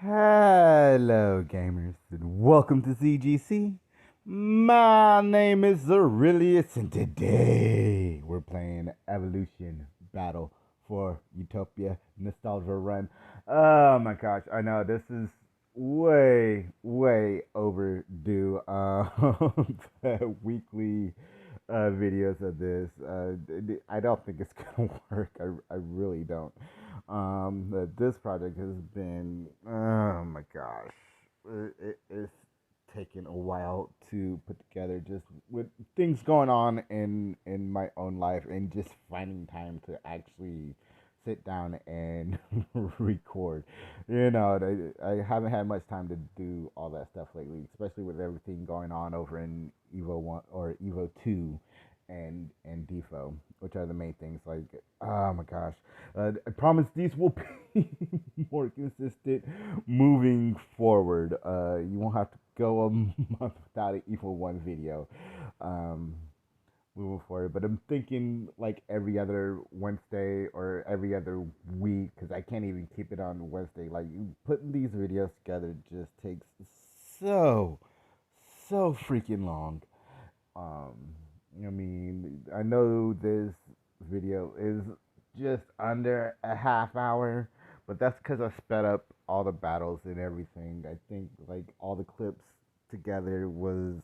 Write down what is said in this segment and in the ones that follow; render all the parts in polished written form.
Hello, gamers, and welcome to ZGC. My name is Zirillius, and today we're playing Evolution Battle for Utopia Nostalgia Run. Oh my gosh, I know this is way overdue. Weekly videos of this. I don't think it's gonna work. I really don't. This project has been, oh my gosh, it's taken a while to put together, just with things going on in my own life, and just finding time to actually sit down and record. I haven't had much time to do all that stuff lately, especially with everything going on over in Evo 1 or Evo 2 and DFO, which are the main things. Like, oh my gosh, I promise these will be more consistent moving forward. You won't have to go a month without an Evo 1 video. Um, Moving forward, but I'm thinking like every other Wednesday or every other week, because I can't even keep it on Wednesday. Like, putting these videos together just takes so freaking long. um I mean, I know this video is just under a half hour, but that's because I sped up all the battles and everything. I think like all the clips together was,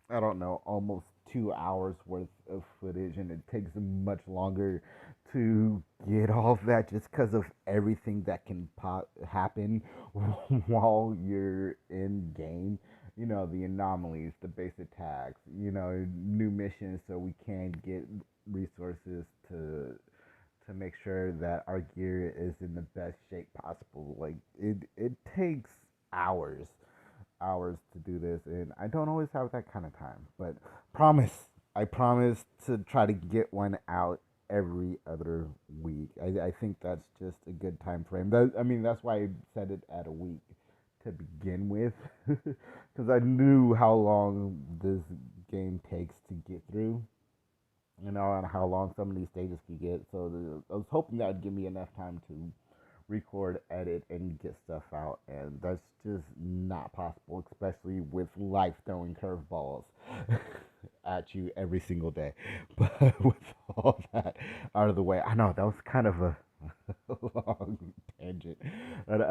I don't know, almost 2 hours worth of footage, and it takes much longer to get all of that just because of everything that can happen while you're in game. The anomalies, the base attacks, new missions, so we can get resources to make sure that our gear is in the best shape possible. Like, it takes hours to do this, and I don't always have that kind of time. But I promise to try to get one out every other week. I think that's just a good time frame. I mean, that's why I set it at a week to begin with, because I knew how long this game takes to get through, and how long some of these stages could get. So I was hoping that would give me enough time to record, edit, and get stuff out, and that's just not possible, especially with life throwing curveballs at you every single day. But with all that out of the way, I know that was kind of a long tangent. But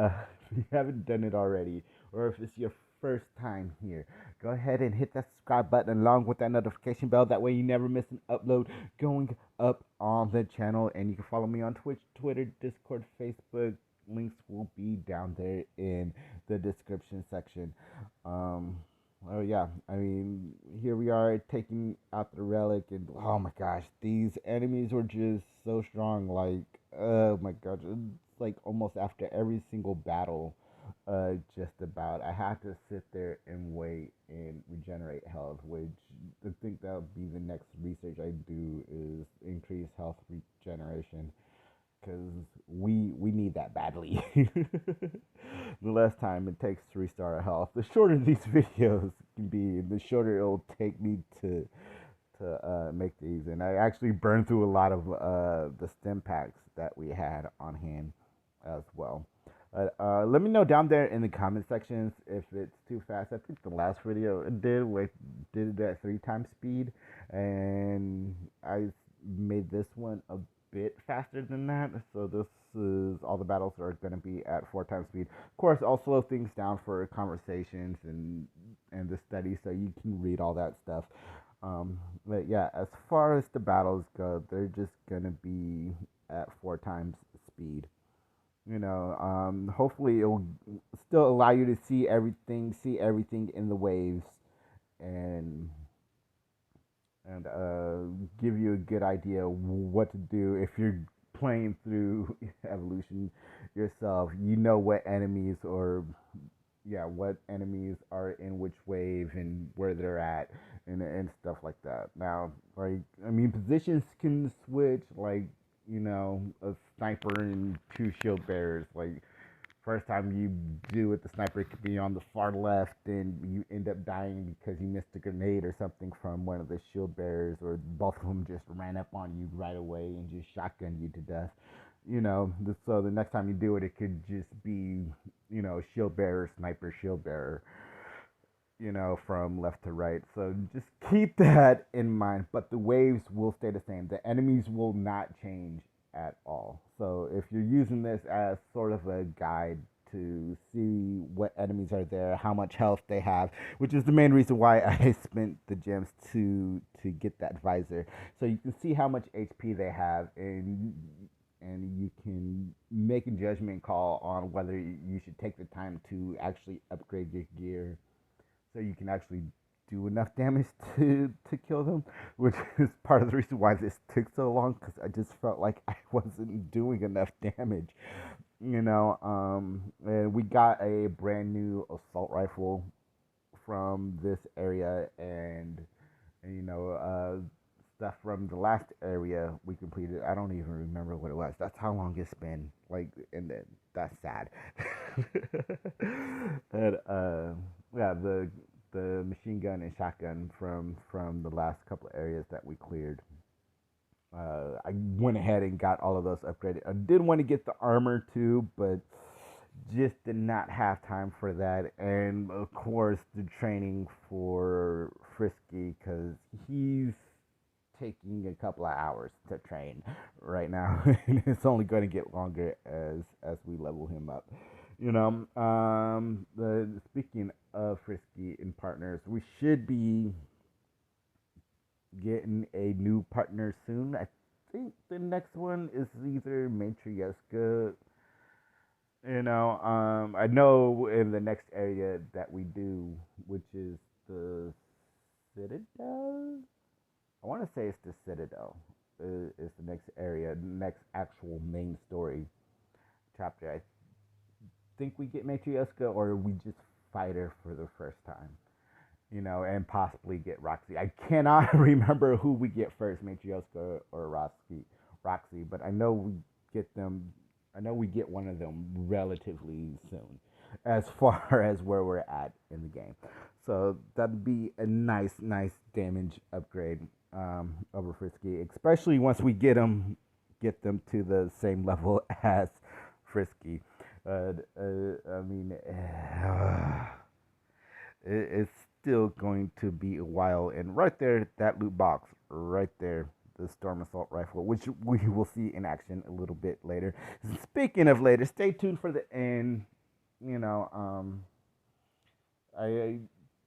if you haven't done it already, or if it's your first time here, go ahead and hit that subscribe button along with that notification bell. That way you never miss an upload going up on the channel. And you can follow me on Twitch, Twitter, Discord, Facebook. Links will be down there in the description section. Oh yeah, I mean, here we are taking out the relic, and oh my gosh, these enemies were just so strong. Like, oh my gosh, it's like almost after every single battle, just about, I had to sit there and wait and regenerate health. Which I think that would be the next research I do, is increase health regeneration, because we need that badly. The less time it takes to restore our health, the shorter these videos can be, the shorter it'll take me to make these. And I actually burned through a lot of the stim packs that we had on hand as well. Let me know down there in the comment sections if it's too fast. I think the last video it did it at 3 times speed, and I made this one a bit faster than that. So this is, all the battles are going to be at 4 times speed. Of course, I'll slow things down for conversations and the study, so you can read all that stuff. But yeah, as far as the battles go, they're just gonna be at 4 times speed. Hopefully it will still allow you to see everything in the waves, and give you a good idea what to do if you're playing through evolution yourself. You know what enemies, or yeah, what enemies are in which wave and where they're at, and stuff like that. Now, like, I mean, positions can switch, like, a sniper and 2 shield bearers. Like, first time you do it, the sniper could be on the far left, and you end up dying because you missed a grenade or something from one of the shield bearers, or both of them just ran up on you right away and just shotgun you to death. So the next time you do it, it could just be, shield bearer, sniper, shield bearer, from left to right. So just keep that in mind. But the waves will stay the same. The enemies will not change at all. So if you're using this as sort of a guide to see what enemies are there, how much health they have, which is the main reason why I spent the gems to get that visor, so you can see how much HP they have, and you can make a judgment call on whether you should take the time to actually upgrade your gear so you can actually do enough damage to kill them, which is part of the reason why this took so long, because I just felt like I wasn't doing enough damage. And we got a brand new assault rifle from this area, and stuff from the last area we completed. I don't even remember what it was. That's how long it's been. Like, and then that's sad. And yeah, the machine gun and shotgun from the last couple of areas that we cleared. I went ahead and got all of those upgraded. I did want to get the armor too, but just did not have time for that. And of course, the training for Frisky, because he's taking a couple of hours to train right now, and it's only going to get longer as we level him up. Speaking of Frisky and partners, we should be getting a new partner soon. I think the next one is either Matryoshka. I know in the next area that we do, which is the Citadel. I want to say it's the Citadel. Is the next area, next actual main story chapter. I think we get Matryoshka, or we just fight her for the first time. And possibly get Roxy. I cannot remember who we get first, Matryoshka or Roxy, but I know we get them. I know we get one of them relatively soon, as far as where we're at in the game. So that'd be a nice damage upgrade over Frisky, especially once we get them to the same level as Frisky. I mean, it's still going to be a while. And right there, that loot box, right there, the Storm Assault Rifle, which we will see in action a little bit later. Speaking of later, stay tuned for the end. I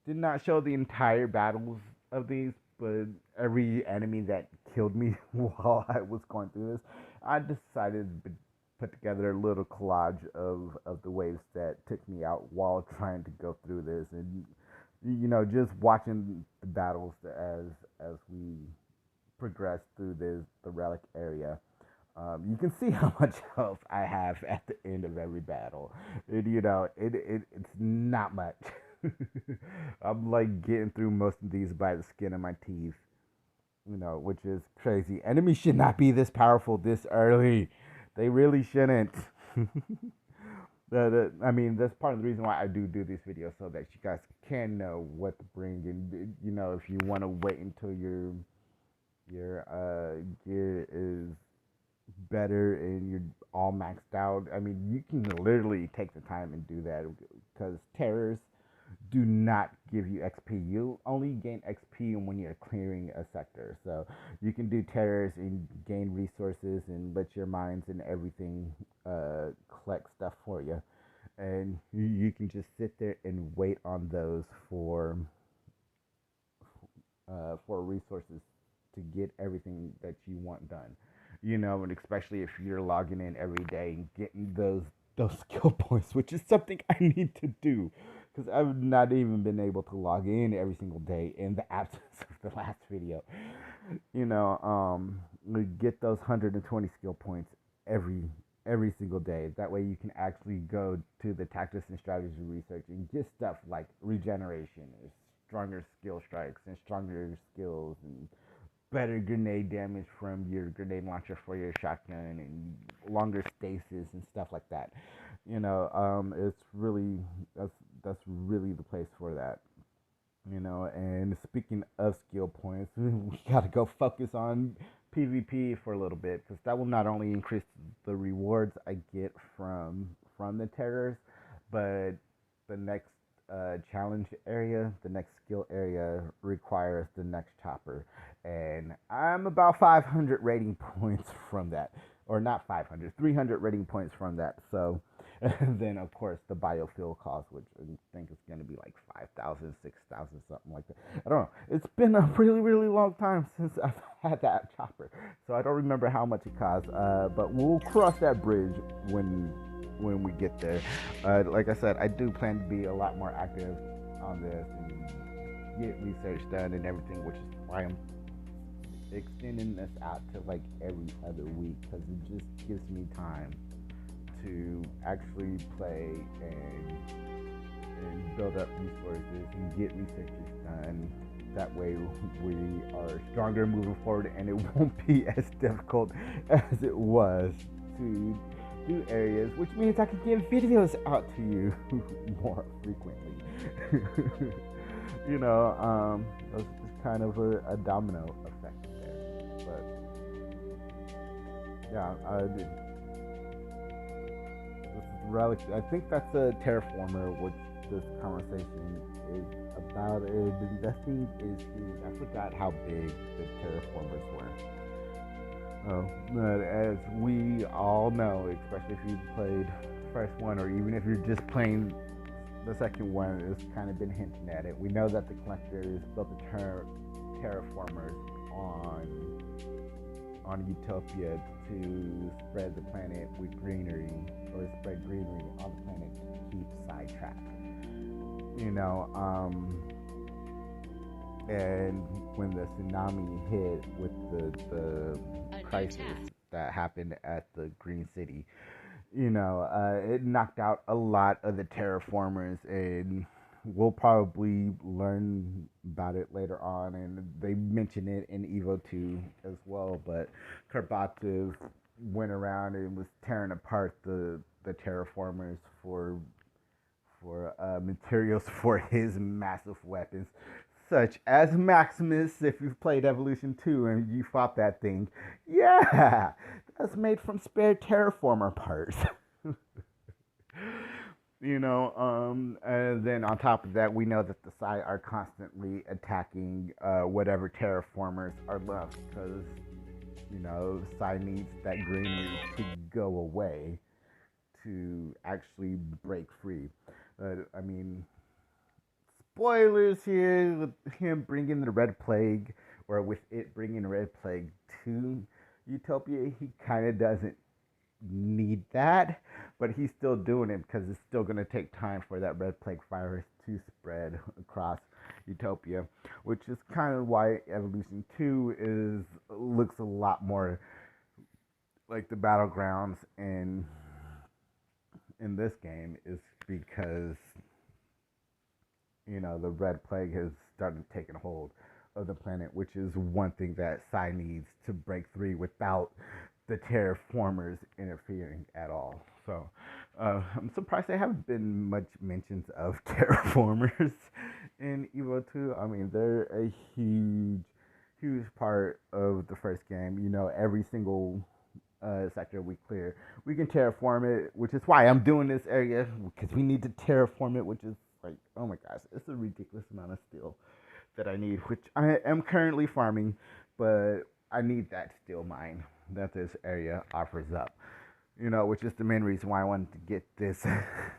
did not show the entire battles of these, but every enemy that killed me while I was going through this, I decided to put together a little collage of the waves that took me out while trying to go through this, and just watching the battles as we progress through the relic area. You can see how much health I have at the end of every battle. It's not much. I'm like getting through most of these by the skin of my teeth, which is crazy. Enemies should not be this powerful this early. They really shouldn't. I mean, that's part of the reason why I do these videos, so that you guys can know what to bring. And if you want to wait until your gear is better and you're all maxed out, I mean, you can literally take the time and do that, because terrors do not give you XP. You only gain XP when you're clearing a sector. So you can do terrors and gain resources and let your mines and everything collect stuff for you. And you can just sit there and wait on those for resources to get everything that you want done. And especially if you're logging in every day and getting those skill points, which is something I need to do, because I've not even been able to log in every single day in the absence of the last video. We get those 120 skill points every single day. That way you can actually go to the tactics and strategy research and get stuff like regeneration, stronger skill strikes, and stronger skills, and better grenade damage from your grenade launcher for your shotgun, and longer stasis and stuff like that. It's really that's really the place for that. And speaking of skill points, we gotta go focus on PvP for a little bit, because that will not only increase the rewards I get from the terrors, but the next challenge area, the next skill area requires the next chopper, and I'm about 500 rating points from that, or not 500, 300 rating points from that. So, and then of course the biofuel cost, which I think is going to be like 5,000, 6,000, something like that. I don't know. It's been a really, really long time since I've had that chopper, so I don't remember how much it costs. But we'll cross that bridge when we get there. Like I said, I do plan to be a lot more active on this and get research done and everything, which is why I'm extending this out to like every other week, because it just gives me time to actually play and build up resources and get researches done. That way we are stronger moving forward, and it won't be as difficult as it was to do areas, which means I can get videos out to you more frequently. You know, it's kind of a domino effect there. But yeah, this is Relic. I think that's a terraformer, which this conversation is about. Investing is huge. I forgot how big the terraformers were. Oh, but as we all know, especially if you played the first one, or even if you're just playing the second one, it's kind of been hinting at it. We know that the collectors built the terraformers on Utopia to spread the planet with greenery, or spread greenery on the planet to keep sidetracked. You know, and when the tsunami hit with the crisis that happened at the Green City, you know, it knocked out a lot of the terraformers, and we'll probably learn about it later on, and they mention it in Evo 2 as well. But Karbatov went around and was tearing apart the terraformers for materials for his massive weapons, such as Maximus. If you've played Evolution 2 and you fought that thing, yeah, that's made from spare terraformer parts. You know, and then on top of that, we know that the Psi are constantly attacking whatever terraformers are left, because, you know, Psi needs that greenery to go away to actually break free. I mean, spoilers here with him bringing the Red Plague, or with it bringing the Red Plague to Utopia. He kind of doesn't need that, but he's still doing it because it's still going to take time for that Red Plague virus to spread across Utopia, which is kind of why Evolution 2 looks a lot more like the battlegrounds in this game, is because, you know, the Red Plague has started taking hold of the planet, which is one thing that Psi needs to break free without the terraformers interfering at all. So I'm surprised there haven't been much mentions of terraformers in Evo 2. I mean, they're a huge part of the first game. You know, every single sector we clear, we can terraform it, which is why I'm doing this area, because we need to terraform it, which is like, oh my gosh, it's a ridiculous amount of steel that I need, which I am currently farming, but I need that steel mine that this area offers up. You know, which is the main reason why I wanted to get this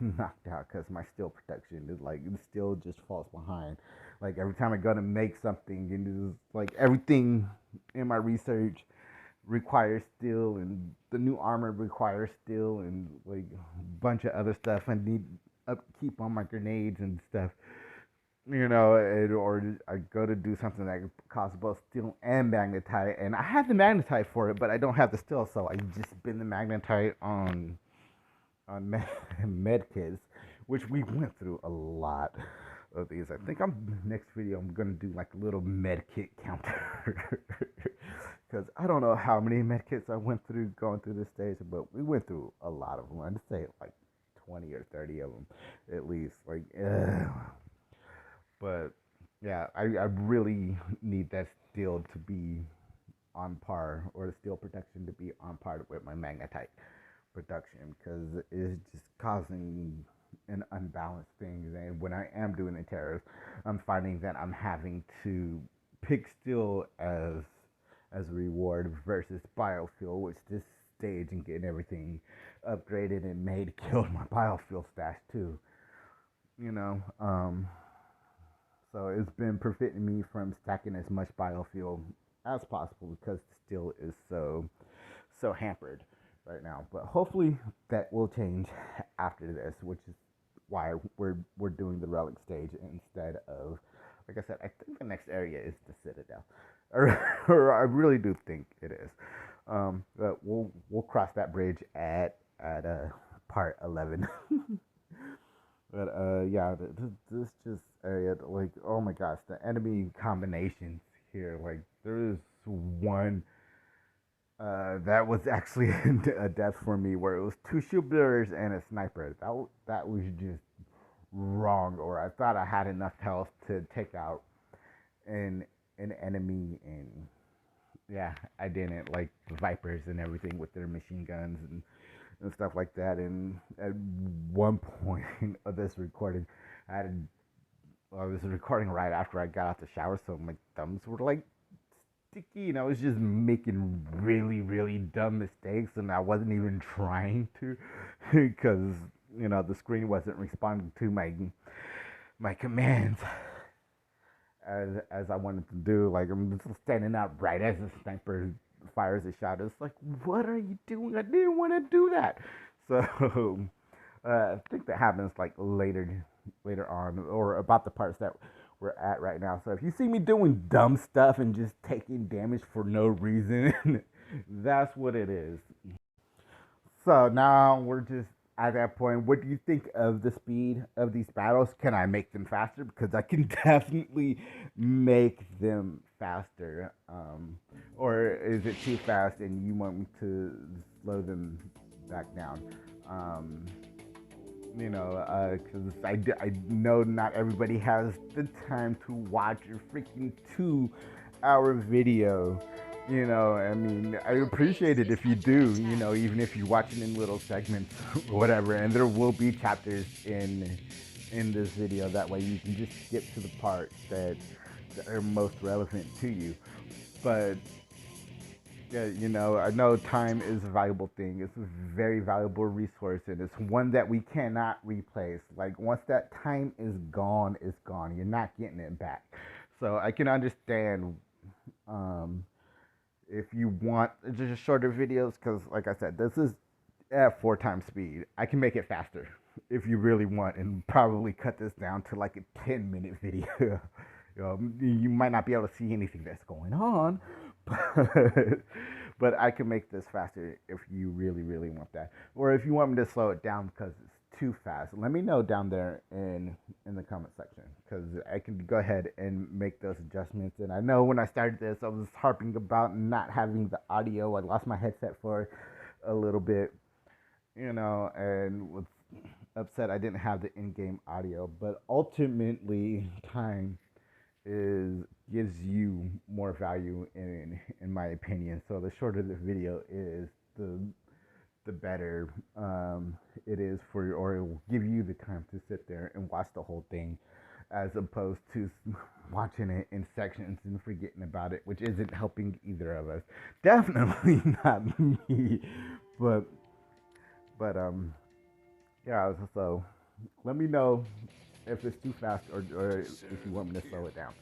knocked out, because my steel production is like, it still just falls behind. Like every time I go to make something, and it's like everything in my research requires steel, and the new armor requires steel, and like a bunch of other stuff. I need upkeep on my grenades and stuff, you know, or I go to do something that costs both steel and magnetite, and I have the magnetite for it, but I don't have the steel, so I just spend the magnetite on medkits, which we went through a lot of these. I think next video I'm gonna do like a little medkit counter, because I don't know how many medkits I went through going through this stage, but we went through a lot of them. I'd say like 20 or 30 of them at least. Like, but yeah, I really need that steel to be on par, or the steel production to be on par with my magnetite production, because it's just causing an unbalanced thing. And when I am doing the terrors, I'm finding that I'm having to pick steel as a reward versus biofuel, which this stage and getting everything upgraded and made killed my biofuel stash too. You know, so it's been preventing me from stacking as much biofuel as possible because steel is so hampered right now. But hopefully that will change after this, which is why we're doing the relic stage instead of, like I said, I think the next area is the Citadel, or I really do think it is. But we'll cross that bridge at part 11. But yeah, this just area, like, oh my gosh, the enemy combinations here, like there is one that was actually a death for me, where it was two shield bearers and a sniper. That was just wrong, or I thought I had enough health to take out an enemy, and yeah, I didn't. Like the Vipers and everything with their machine guns and stuff like that. And at one point of this recording, I was recording right after I got out the shower, so my thumbs were like sticky, and I was just making really dumb mistakes, and I wasn't even trying to, because the screen wasn't responding to my commands as I wanted to do. Like, I'm just standing out right as the sniper fires a shot. It's like, what are you doing? I didn't want to do that. So I think that happens like later on, or about the parts that we're at right now. So if you see me doing dumb stuff and just taking damage for no reason, that's what it is. So now we're just at that point. What do you think of the speed of these battles? Can I make them faster? Because I can definitely make them faster. Or is it too fast and you want me to slow them back down? Because I know not everybody has the time to watch a freaking 2 hour video. I mean, I appreciate it if you do, even if you watch it in little segments or whatever. And there will be chapters in this video. That way you can just skip to the parts that are most relevant to you. But yeah, I know time is a valuable thing. It's a very valuable resource, and it's one that we cannot replace. Like, once that time is gone, it's gone. You're not getting it back. So I can understand if you want just shorter videos, because, like I said, this is at 4 times speed. I can make it faster if you really want, and probably cut this down to like a 10-minute video. You might not be able to see anything that's going on, but I can make this faster if you really want that. Or if you want me to slow it down because it's too fast, let me know down there in the comment section, because I can go ahead and make those adjustments. And I know when I started this, I was harping about not having the audio. I lost my headset for a little bit, and was upset I didn't have the in-game audio. But ultimately, time gives you more value in my opinion. So the shorter the video is, the better it is for you, or it will give you the time to sit there and watch the whole thing, as opposed to watching it in sections and forgetting about it, which isn't helping either of us. Definitely not me. But yeah. So let me know if it's too fast, or if you want me to slow it down.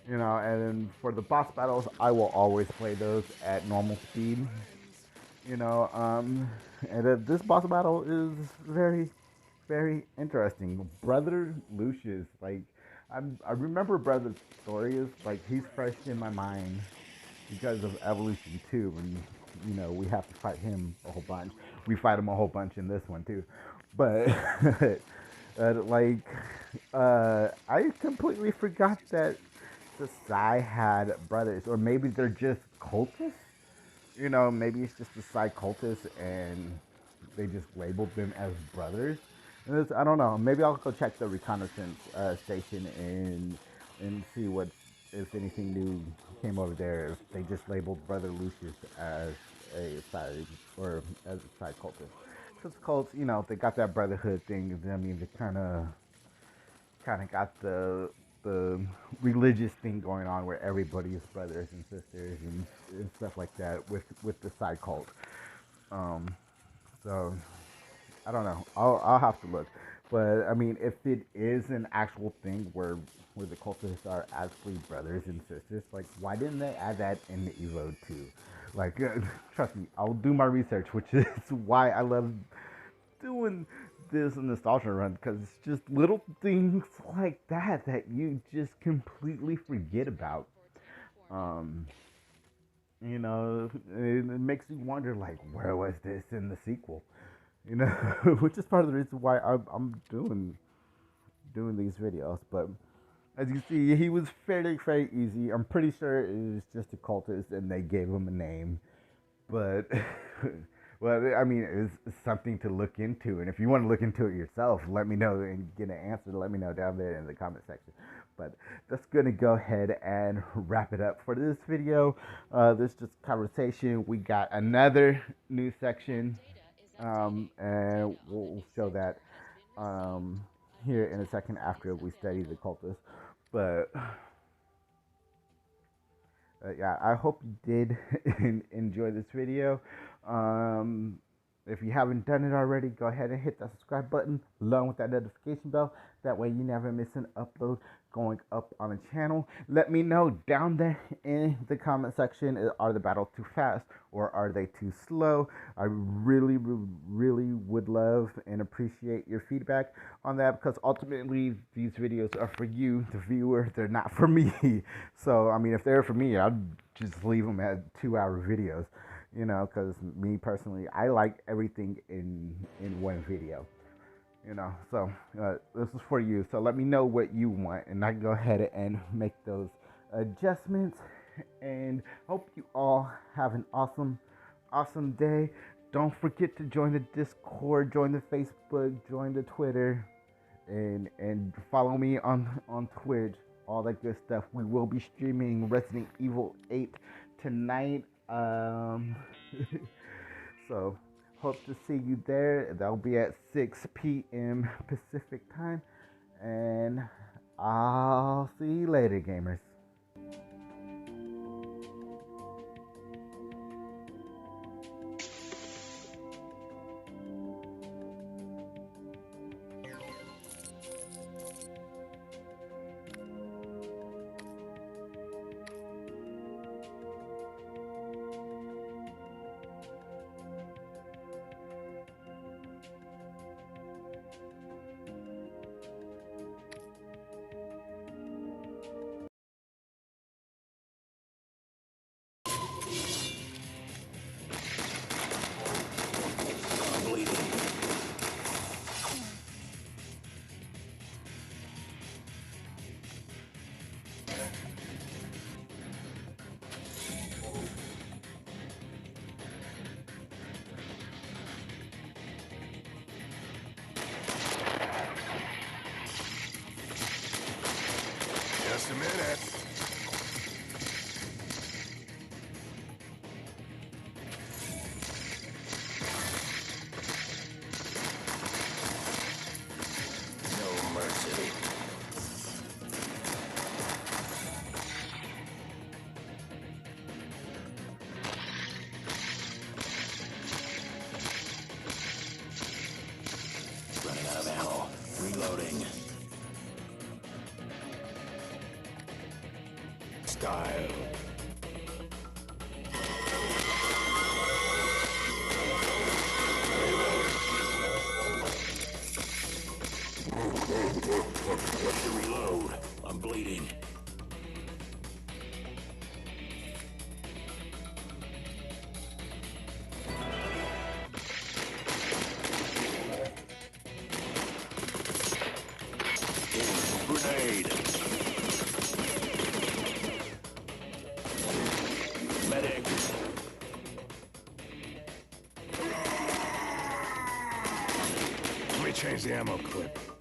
And for the boss battles, I will always play those at normal speed. And this boss battle is very interesting. Brother Lucius, like, I remember Brother Stories, like, he's fresh in my mind because of Evolution 2, and we have to fight him a whole bunch. We fight him a whole bunch in this one too, but I completely forgot that the Psy had brothers, or maybe they're just cultists. Maybe it's just the Psy cultists, and they just labeled them as brothers. And I don't know. Maybe I'll go check the reconnaissance station and see if anything new came over there. If they just labeled Brother Lucius as a Psy, or as a Psy cultist. because cults, you know, they got that brotherhood thing. I mean, they kind of got the religious thing going on where everybody is brothers and sisters and stuff like that with the side cult. Um, so I don't know. I'll have to look. But I mean, if it is an actual thing where the cultists are actually brothers and sisters, like why didn't they add that in the Evo too? Like, trust me, I'll do my research, which is why I love doing this nostalgia run, because it's just little things like that that you just completely forget about. Um, you know, it makes you wonder, like, where was this in the sequel? You know, which is part of the reason why I'm doing these videos. But as you see, he was very easy. I'm pretty sure it was just a cultist, and they gave him a name. But well, I mean, it's something to look into. And if you want to look into it yourself, let me know and get an answer. Let me know down there in the comment section. But that's going to go ahead and wrap it up for this video. This just conversation. We got another new section, and we'll show that here in a second after we study the cultists. But yeah, I hope you did enjoy this video. If you haven't done it already, go ahead and hit that subscribe button along with that notification bell. That way you never miss an upload going up on the channel. Let me know down there in the comment section, are the battles too fast or are they too slow? I really would love and appreciate your feedback on that, because ultimately these videos are for you, the viewer. They're not for me. So I mean, if they're for me, I'd just leave them at 2-hour videos, you know, because me personally, I like everything in one video, you know. So this is for you. So let me know what you want, and I can go ahead and make those adjustments. And hope you all have an awesome day. Don't forget to join the Discord, join the Facebook, join the Twitter, and follow me on Twitch, all that good stuff. We will be streaming Resident Evil 8 tonight. So hope to see you there. That'll be at 6 p.m. Pacific time, and I'll see you later, gamers. Just a minute. No mercy. Running out of ammo. Reloading. Style. What's the reload? I'm bleeding. Grenade. Medic. Let me change the ammo clip.